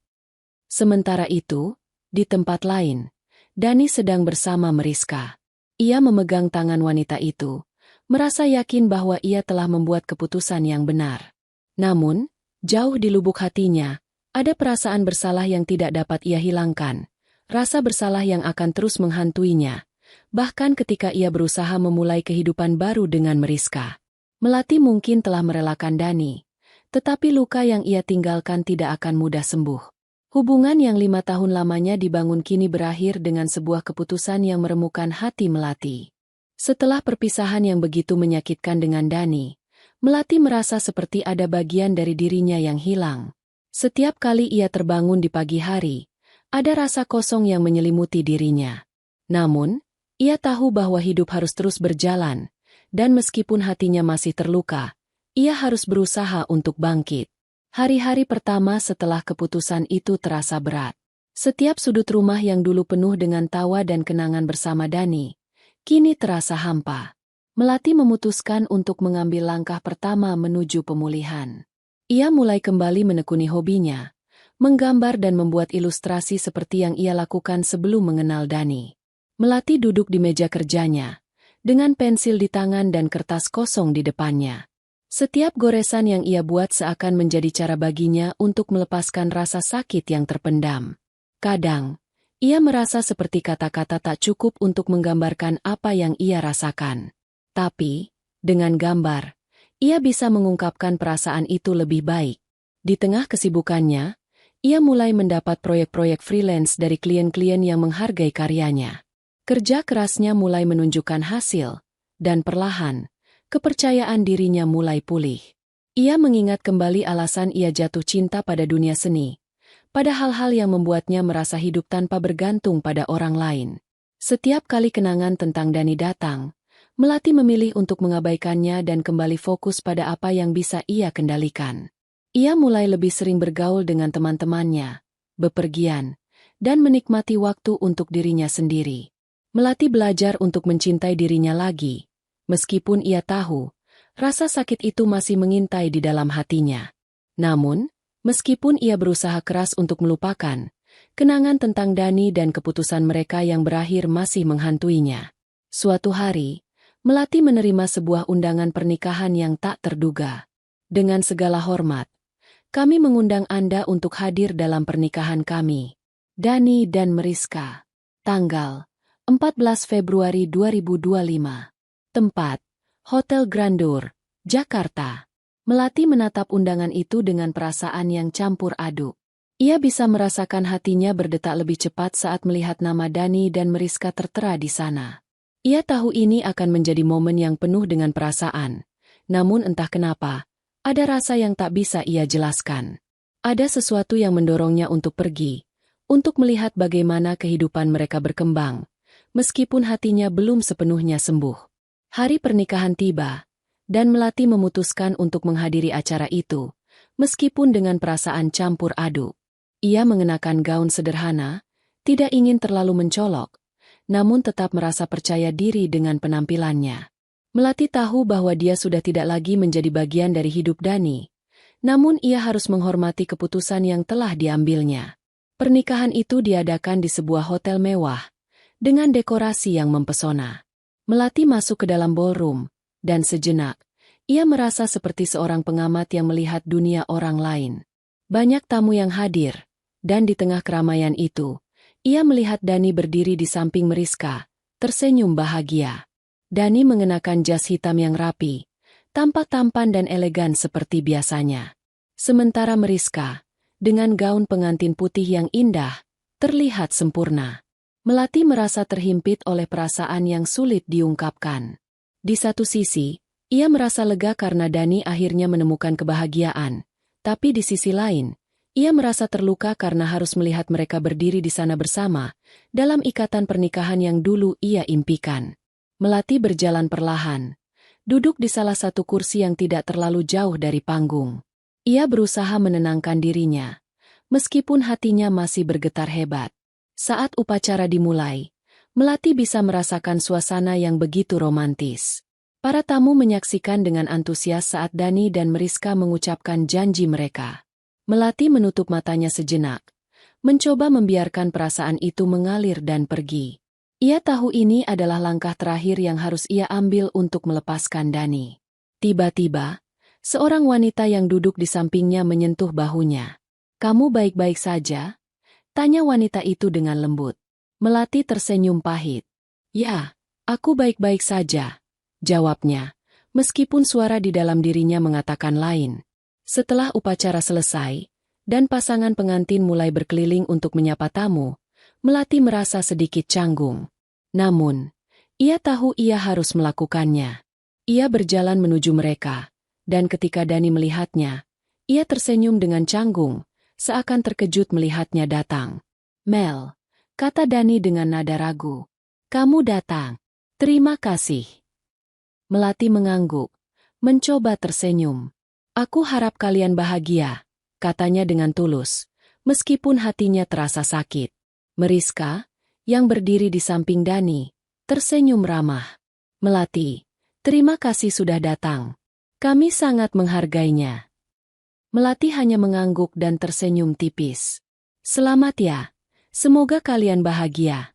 Sementara itu, di tempat lain, Dani sedang bersama Meriska. Ia memegang tangan wanita itu, merasa yakin bahwa ia telah membuat keputusan yang benar. Namun, jauh di lubuk hatinya, ada perasaan bersalah yang tidak dapat ia hilangkan, rasa bersalah yang akan terus menghantuinya, bahkan ketika ia berusaha memulai kehidupan baru dengan Meriska. Melati mungkin telah merelakan Dani, tetapi luka yang ia tinggalkan tidak akan mudah sembuh. Hubungan yang 5 tahun lamanya dibangun kini berakhir dengan sebuah keputusan yang meremukkan hati Melati. Setelah perpisahan yang begitu menyakitkan dengan Dani, Melati merasa seperti ada bagian dari dirinya yang hilang. Setiap kali ia terbangun di pagi hari, ada rasa kosong yang menyelimuti dirinya. Namun, ia tahu bahwa hidup harus terus berjalan, dan meskipun hatinya masih terluka, ia harus berusaha untuk bangkit. Hari-hari pertama setelah keputusan itu terasa berat. Setiap sudut rumah yang dulu penuh dengan tawa dan kenangan bersama Dani, kini terasa hampa. Melati memutuskan untuk mengambil langkah pertama menuju pemulihan. Ia mulai kembali menekuni hobinya, menggambar dan membuat ilustrasi seperti yang ia lakukan sebelum mengenal Dani. Melati duduk di meja kerjanya, dengan pensil di tangan dan kertas kosong di depannya. Setiap goresan yang ia buat seakan menjadi cara baginya untuk melepaskan rasa sakit yang terpendam. Kadang, ia merasa seperti kata-kata tak cukup untuk menggambarkan apa yang ia rasakan. Tapi, dengan gambar, ia bisa mengungkapkan perasaan itu lebih baik. Di tengah kesibukannya, ia mulai mendapat proyek-proyek freelance dari klien-klien yang menghargai karyanya. Kerja kerasnya mulai menunjukkan hasil, dan perlahan, kepercayaan dirinya mulai pulih. Ia mengingat kembali alasan ia jatuh cinta pada dunia seni, pada hal-hal yang membuatnya merasa hidup tanpa bergantung pada orang lain. Setiap kali kenangan tentang Dani datang, Melati memilih untuk mengabaikannya dan kembali fokus pada apa yang bisa ia kendalikan. Ia mulai lebih sering bergaul dengan teman-temannya, bepergian, dan menikmati waktu untuk dirinya sendiri. Melati belajar untuk mencintai dirinya lagi, meskipun ia tahu, rasa sakit itu masih mengintai di dalam hatinya. Namun, meskipun ia berusaha keras untuk melupakan, kenangan tentang Dani dan keputusan mereka yang berakhir masih menghantuinya. Suatu hari, Melati menerima sebuah undangan pernikahan yang tak terduga. "Dengan segala hormat, kami mengundang Anda untuk hadir dalam pernikahan kami. Dani dan Meriska. Tanggal 14 Februari 2025. Tempat, Hotel Grandeur, Jakarta." Melati menatap undangan itu dengan perasaan yang campur aduk. Ia bisa merasakan hatinya berdetak lebih cepat saat melihat nama Dani dan Meriska tertera di sana. Ia tahu ini akan menjadi momen yang penuh dengan perasaan. Namun entah kenapa, ada rasa yang tak bisa ia jelaskan. Ada sesuatu yang mendorongnya untuk pergi, untuk melihat bagaimana kehidupan mereka berkembang, meskipun hatinya belum sepenuhnya sembuh. Hari pernikahan tiba, dan Melati memutuskan untuk menghadiri acara itu, meskipun dengan perasaan campur aduk. Ia mengenakan gaun sederhana, tidak ingin terlalu mencolok, namun tetap merasa percaya diri dengan penampilannya. Melati tahu bahwa dia sudah tidak lagi menjadi bagian dari hidup Dani, namun ia harus menghormati keputusan yang telah diambilnya. Pernikahan itu diadakan di sebuah hotel mewah, dengan dekorasi yang mempesona. Melati masuk ke dalam ballroom, dan sejenak, ia merasa seperti seorang pengamat yang melihat dunia orang lain. Banyak tamu yang hadir, dan di tengah keramaian itu, ia melihat Dani berdiri di samping Mariska, tersenyum bahagia. Dani mengenakan jas hitam yang rapi, tampak tampan dan elegan seperti biasanya. Sementara Mariska, dengan gaun pengantin putih yang indah, terlihat sempurna. Melati merasa terhimpit oleh perasaan yang sulit diungkapkan. Di satu sisi, ia merasa lega karena Dani akhirnya menemukan kebahagiaan, tapi di sisi lain, ia merasa terluka karena harus melihat mereka berdiri di sana bersama, dalam ikatan pernikahan yang dulu ia impikan. Melati berjalan perlahan, duduk di salah satu kursi yang tidak terlalu jauh dari panggung. Ia berusaha menenangkan dirinya, meskipun hatinya masih bergetar hebat. Saat upacara dimulai, Melati bisa merasakan suasana yang begitu romantis. Para tamu menyaksikan dengan antusias saat Dani dan Mariska mengucapkan janji mereka. Melati menutup matanya sejenak, mencoba membiarkan perasaan itu mengalir dan pergi. Ia tahu ini adalah langkah terakhir yang harus ia ambil untuk melepaskan Dani. Tiba-tiba, seorang wanita yang duduk di sampingnya menyentuh bahunya. "Kamu baik-baik saja?" tanya wanita itu dengan lembut. Melati tersenyum pahit. "Ya, aku baik-baik saja," jawabnya, meskipun suara di dalam dirinya mengatakan lain. Setelah upacara selesai, dan pasangan pengantin mulai berkeliling untuk menyapa tamu, Melati merasa sedikit canggung. Namun, ia tahu ia harus melakukannya. Ia berjalan menuju mereka, dan ketika Dani melihatnya, ia tersenyum dengan canggung, seakan terkejut melihatnya datang. "Mel," kata Dani dengan nada ragu. "Kamu datang. Terima kasih." Melati mengangguk, mencoba tersenyum. "Aku harap kalian bahagia," katanya dengan tulus, meskipun hatinya terasa sakit. Mariska, yang berdiri di samping Dani, tersenyum ramah. "Melati, terima kasih sudah datang. Kami sangat menghargainya." Melati hanya mengangguk dan tersenyum tipis. "Selamat ya. Semoga kalian bahagia."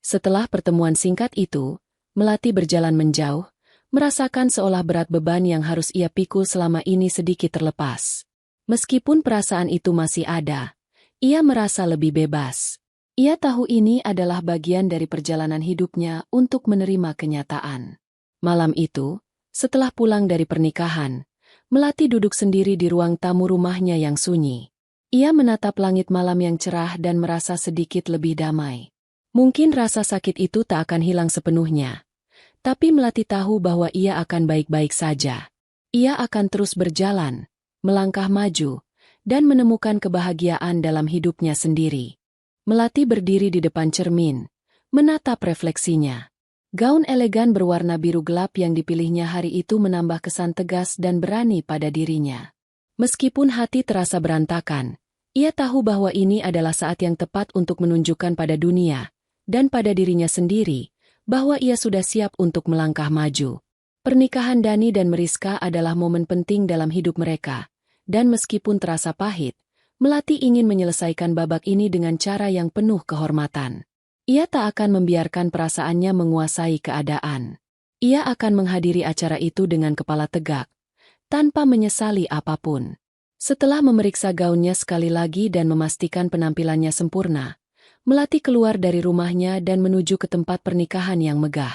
Setelah pertemuan singkat itu, Melati berjalan menjauh, merasakan seolah berat beban yang harus ia pikul selama ini sedikit terlepas. Meskipun perasaan itu masih ada, ia merasa lebih bebas. Ia tahu ini adalah bagian dari perjalanan hidupnya untuk menerima kenyataan. Malam itu, setelah pulang dari pernikahan, Melati duduk sendiri di ruang tamu rumahnya yang sunyi. Ia menatap langit malam yang cerah dan merasa sedikit lebih damai. Mungkin rasa sakit itu tak akan hilang sepenuhnya. Tapi Melati tahu bahwa ia akan baik-baik saja. Ia akan terus berjalan, melangkah maju, dan menemukan kebahagiaan dalam hidupnya sendiri. Melati berdiri di depan cermin, menatap refleksinya. Gaun elegan berwarna biru gelap yang dipilihnya hari itu menambah kesan tegas dan berani pada dirinya. Meskipun hati terasa berantakan, ia tahu bahwa ini adalah saat yang tepat untuk menunjukkan pada dunia, dan pada dirinya sendiri, bahwa ia sudah siap untuk melangkah maju. Pernikahan Dani dan Mariska adalah momen penting dalam hidup mereka, dan meskipun terasa pahit, Melati ingin menyelesaikan babak ini dengan cara yang penuh kehormatan. Ia tak akan membiarkan perasaannya menguasai keadaan. Ia akan menghadiri acara itu dengan kepala tegak, tanpa menyesali apapun. Setelah memeriksa gaunnya sekali lagi dan memastikan penampilannya sempurna, Melati keluar dari rumahnya dan menuju ke tempat pernikahan yang megah.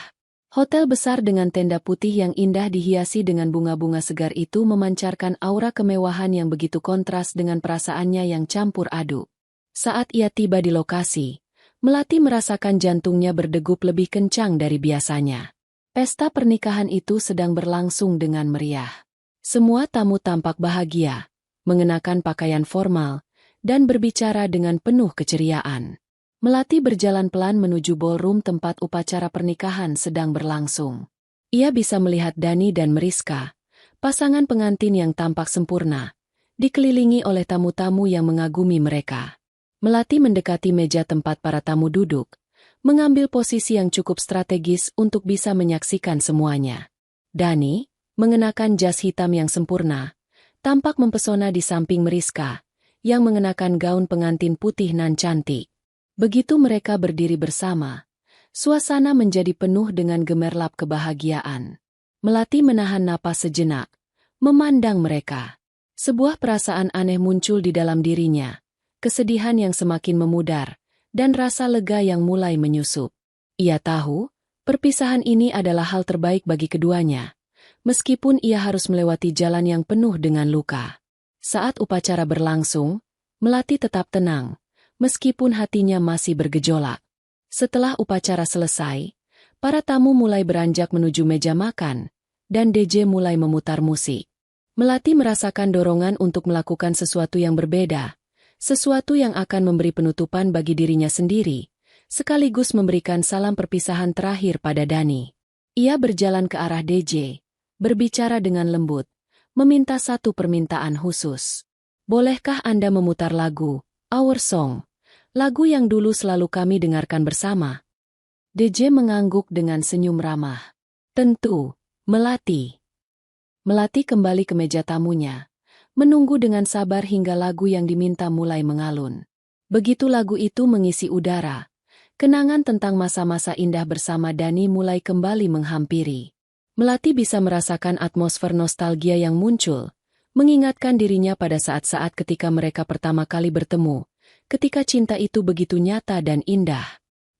Hotel besar dengan tenda putih yang indah dihiasi dengan bunga-bunga segar itu memancarkan aura kemewahan yang begitu kontras dengan perasaannya yang campur aduk. Saat ia tiba di lokasi, Melati merasakan jantungnya berdegup lebih kencang dari biasanya. Pesta pernikahan itu sedang berlangsung dengan meriah. Semua tamu tampak bahagia, mengenakan pakaian formal, dan berbicara dengan penuh keceriaan. Melati berjalan pelan menuju ballroom tempat upacara pernikahan sedang berlangsung. Ia bisa melihat Dani dan Mariska, pasangan pengantin yang tampak sempurna, dikelilingi oleh tamu-tamu yang mengagumi mereka. Melati mendekati meja tempat para tamu duduk, mengambil posisi yang cukup strategis untuk bisa menyaksikan semuanya. Dani, mengenakan jas hitam yang sempurna, tampak mempesona di samping Meriska, yang mengenakan gaun pengantin putih nan cantik. Begitu mereka berdiri bersama, suasana menjadi penuh dengan gemerlap kebahagiaan. Melati menahan napas sejenak, memandang mereka. Sebuah perasaan aneh muncul di dalam dirinya, kesedihan yang semakin memudar, dan rasa lega yang mulai menyusup. Ia tahu, perpisahan ini adalah hal terbaik bagi keduanya, meskipun ia harus melewati jalan yang penuh dengan luka. Saat upacara berlangsung, Melati tetap tenang, meskipun hatinya masih bergejolak. Setelah upacara selesai, para tamu mulai beranjak menuju meja makan, dan DJ mulai memutar musik. Melati merasakan dorongan untuk melakukan sesuatu yang berbeda, sesuatu yang akan memberi penutupan bagi dirinya sendiri, sekaligus memberikan salam perpisahan terakhir pada Dani. Ia berjalan ke arah DJ, berbicara dengan lembut, meminta satu permintaan khusus. Bolehkah Anda memutar lagu, Our Song, lagu yang dulu selalu kami dengarkan bersama? DJ mengangguk dengan senyum ramah. Tentu, Melati. Melati kembali ke meja tamunya, menunggu dengan sabar hingga lagu yang diminta mulai mengalun. Begitu lagu itu mengisi udara, kenangan tentang masa-masa indah bersama Dani mulai kembali menghampiri. Melati bisa merasakan atmosfer nostalgia yang muncul, mengingatkan dirinya pada saat-saat ketika mereka pertama kali bertemu, ketika cinta itu begitu nyata dan indah.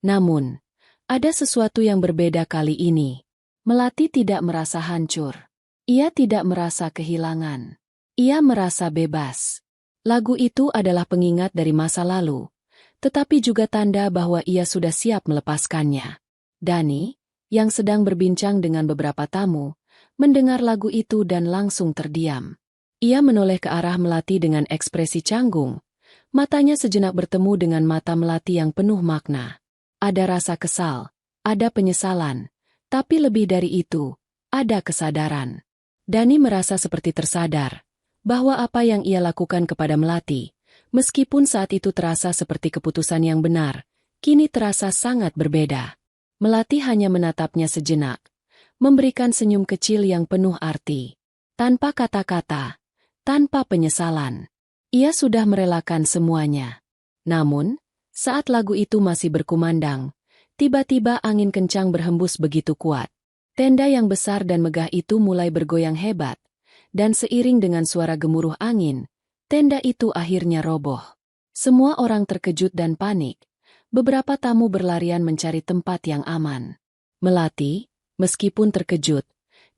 Namun, ada sesuatu yang berbeda kali ini. Melati tidak merasa hancur. Ia tidak merasa kehilangan. Ia merasa bebas. Lagu itu adalah pengingat dari masa lalu, tetapi juga tanda bahwa ia sudah siap melepaskannya. Dani, yang sedang berbincang dengan beberapa tamu, mendengar lagu itu dan langsung terdiam. Ia menoleh ke arah Melati dengan ekspresi canggung. Matanya sejenak bertemu dengan mata Melati yang penuh makna. Ada rasa kesal, ada penyesalan, tapi lebih dari itu, ada kesadaran. Dani merasa seperti tersadar bahwa apa yang ia lakukan kepada Melati, meskipun saat itu terasa seperti keputusan yang benar, kini terasa sangat berbeda. Melati hanya menatapnya sejenak, memberikan senyum kecil yang penuh arti. Tanpa kata-kata, tanpa penyesalan. Ia sudah merelakan semuanya. Namun, saat lagu itu masih berkumandang, tiba-tiba angin kencang berhembus begitu kuat. Tenda yang besar dan megah itu mulai bergoyang hebat, dan seiring dengan suara gemuruh angin, tenda itu akhirnya roboh. Semua orang terkejut dan panik. Beberapa tamu berlarian mencari tempat yang aman. Melati, meskipun terkejut,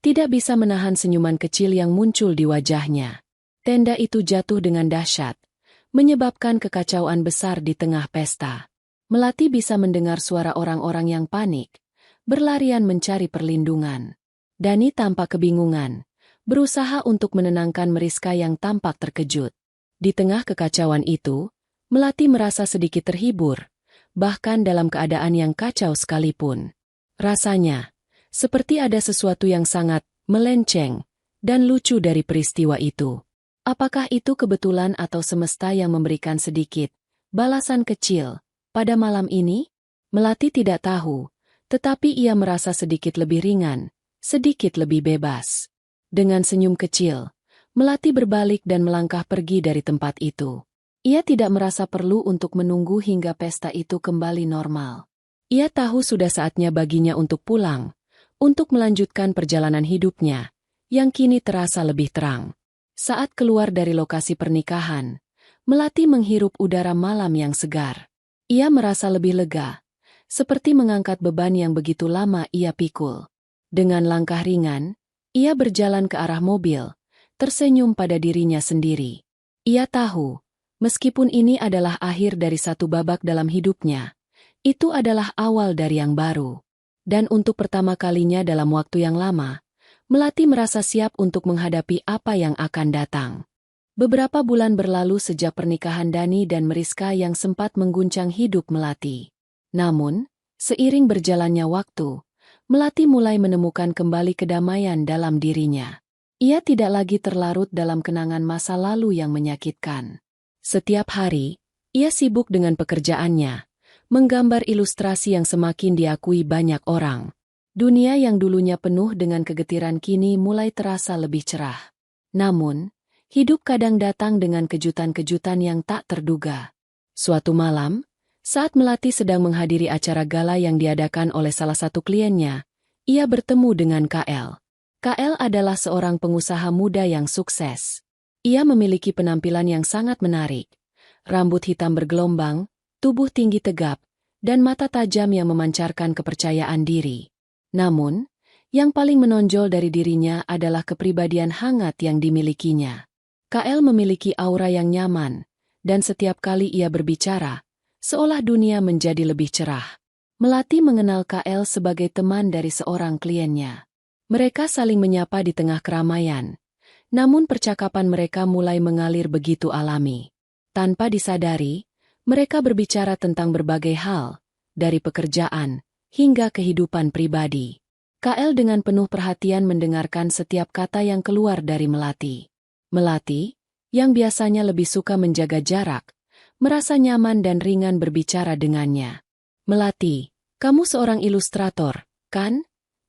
tidak bisa menahan senyuman kecil yang muncul di wajahnya. Tenda itu jatuh dengan dahsyat, menyebabkan kekacauan besar di tengah pesta. Melati bisa mendengar suara orang-orang yang panik, berlarian mencari perlindungan. Dani tampak kebingungan, berusaha untuk menenangkan Meriska yang tampak terkejut. Di tengah kekacauan itu, Melati merasa sedikit terhibur, bahkan dalam keadaan yang kacau sekalipun. Rasanya, seperti ada sesuatu yang sangat melenceng dan lucu dari peristiwa itu. Apakah itu kebetulan atau semesta yang memberikan sedikit balasan kecil pada malam ini? Melati tidak tahu, tetapi ia merasa sedikit lebih ringan, sedikit lebih bebas. Dengan senyum kecil, Melati berbalik dan melangkah pergi dari tempat itu. Ia tidak merasa perlu untuk menunggu hingga pesta itu kembali normal. Ia tahu sudah saatnya baginya untuk pulang, untuk melanjutkan perjalanan hidupnya, yang kini terasa lebih terang. Saat keluar dari lokasi pernikahan, Melati menghirup udara malam yang segar. Ia merasa lebih lega, seperti mengangkat beban yang begitu lama ia pikul. Dengan langkah ringan, ia berjalan ke arah mobil, tersenyum pada dirinya sendiri. Ia tahu, meskipun ini adalah akhir dari satu babak dalam hidupnya, itu adalah awal dari yang baru. Dan untuk pertama kalinya dalam waktu yang lama, Melati merasa siap untuk menghadapi apa yang akan datang. Beberapa bulan berlalu sejak pernikahan Dani dan Meriska yang sempat mengguncang hidup Melati. Namun, seiring berjalannya waktu, Melati mulai menemukan kembali kedamaian dalam dirinya. Ia tidak lagi terlarut dalam kenangan masa lalu yang menyakitkan. Setiap hari, ia sibuk dengan pekerjaannya, menggambar ilustrasi yang semakin diakui banyak orang. Dunia yang dulunya penuh dengan kegetiran kini mulai terasa lebih cerah. Namun, hidup kadang datang dengan kejutan-kejutan yang tak terduga. Suatu malam, saat Melati sedang menghadiri acara gala yang diadakan oleh salah satu kliennya, ia bertemu dengan KL. KL adalah seorang pengusaha muda yang sukses. Ia memiliki penampilan yang sangat menarik. Rambut hitam bergelombang, tubuh tinggi tegap, dan mata tajam yang memancarkan kepercayaan diri. Namun, yang paling menonjol dari dirinya adalah kepribadian hangat yang dimilikinya. KL memiliki aura yang nyaman, dan setiap kali ia berbicara, seolah dunia menjadi lebih cerah. Melati mengenal KL sebagai teman dari seorang kliennya. Mereka saling menyapa di tengah keramaian, namun percakapan mereka mulai mengalir begitu alami. Tanpa disadari, mereka berbicara tentang berbagai hal, dari pekerjaan hingga kehidupan pribadi. KL dengan penuh perhatian mendengarkan setiap kata yang keluar dari Melati. Melati, yang biasanya lebih suka menjaga jarak, merasa nyaman dan ringan berbicara dengannya. "Melati, kamu seorang ilustrator, kan?"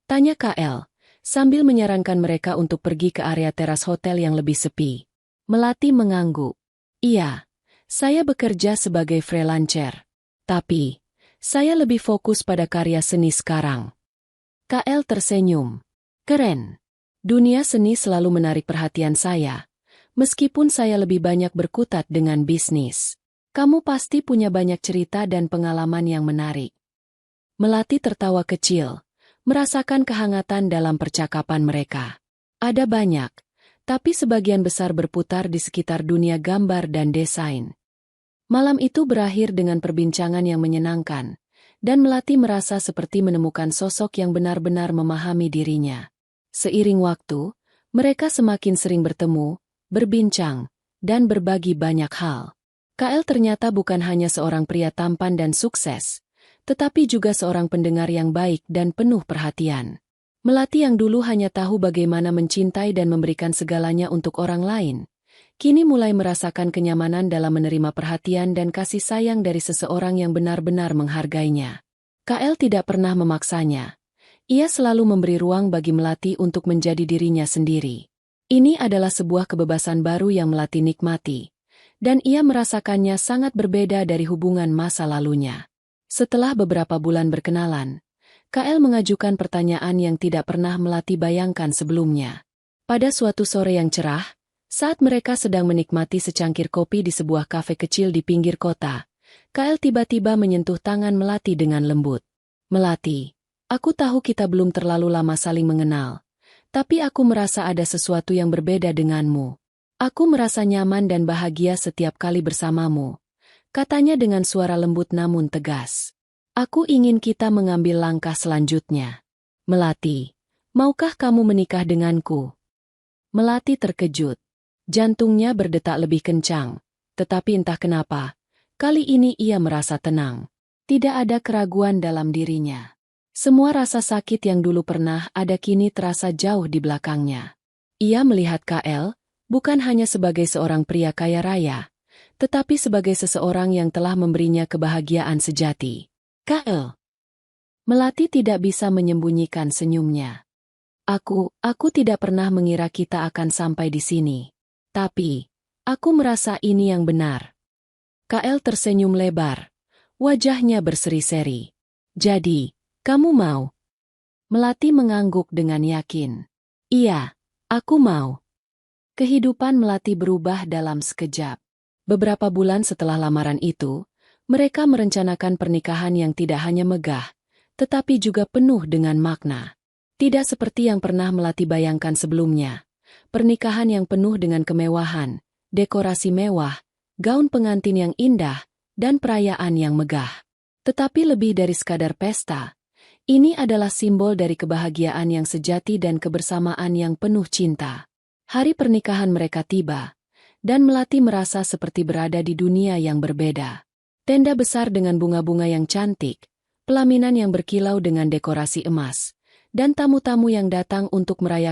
tanya KL, sambil menyarankan mereka untuk pergi ke area teras hotel yang lebih sepi. Melati mengangguk. "Iya, saya bekerja sebagai freelancer. Tapi, saya lebih fokus pada karya seni sekarang." KL tersenyum. "Keren. Dunia seni selalu menarik perhatian saya, meskipun saya lebih banyak berkutat dengan bisnis. Kamu pasti punya banyak cerita dan pengalaman yang menarik." Melati tertawa kecil, merasakan kehangatan dalam percakapan mereka. "Ada banyak, tapi sebagian besar berputar di sekitar dunia gambar dan desain." Malam itu berakhir dengan perbincangan yang menyenangkan, dan Melati merasa seperti menemukan sosok yang benar-benar memahami dirinya. Seiring waktu, mereka semakin sering bertemu, berbincang, dan berbagi banyak hal. KL ternyata bukan hanya seorang pria tampan dan sukses, tetapi juga seorang pendengar yang baik dan penuh perhatian. Melati yang dulu hanya tahu bagaimana mencintai dan memberikan segalanya untuk orang lain, kini mulai merasakan kenyamanan dalam menerima perhatian dan kasih sayang dari seseorang yang benar-benar menghargainya. KL tidak pernah memaksanya. Ia selalu memberi ruang bagi Melati untuk menjadi dirinya sendiri. Ini adalah sebuah kebebasan baru yang Melati nikmati, dan ia merasakannya sangat berbeda dari hubungan masa lalunya. Setelah beberapa bulan berkenalan, KL mengajukan pertanyaan yang tidak pernah Melati bayangkan sebelumnya. Pada suatu sore yang cerah, saat mereka sedang menikmati secangkir kopi di sebuah kafe kecil di pinggir kota, KL tiba-tiba menyentuh tangan Melati dengan lembut. "Melati, aku tahu kita belum terlalu lama saling mengenal, tapi aku merasa ada sesuatu yang berbeda denganmu. Aku merasa nyaman dan bahagia setiap kali bersamamu," katanya dengan suara lembut namun tegas. "Aku ingin kita mengambil langkah selanjutnya. Melati, maukah kamu menikah denganku?" Melati terkejut. Jantungnya berdetak lebih kencang, tetapi entah kenapa, kali ini ia merasa tenang. Tidak ada keraguan dalam dirinya. Semua rasa sakit yang dulu pernah ada kini terasa jauh di belakangnya. Ia melihat KL, bukan hanya sebagai seorang pria kaya raya, tetapi sebagai seseorang yang telah memberinya kebahagiaan sejati. "KL." Melati tidak bisa menyembunyikan senyumnya. Aku tidak pernah mengira kita akan sampai di sini. Tapi, aku merasa ini yang benar." KL tersenyum lebar. Wajahnya berseri-seri. "Jadi, kamu mau?" Melati mengangguk dengan yakin. "Iya, aku mau." Kehidupan Melati berubah dalam sekejap. Beberapa bulan setelah lamaran itu, mereka merencanakan pernikahan yang tidak hanya megah, tetapi juga penuh dengan makna. Tidak seperti yang pernah Melati bayangkan sebelumnya. Pernikahan yang penuh dengan kemewahan, dekorasi mewah, gaun pengantin yang indah, dan perayaan yang megah. Tetapi lebih dari sekadar pesta, ini adalah simbol dari kebahagiaan yang sejati dan kebersamaan yang penuh cinta. Hari pernikahan mereka tiba, dan Melati merasa seperti berada di dunia yang berbeda. Tenda besar dengan bunga-bunga yang cantik, pelaminan yang berkilau dengan dekorasi emas, dan tamu-tamu yang datang untuk merayakan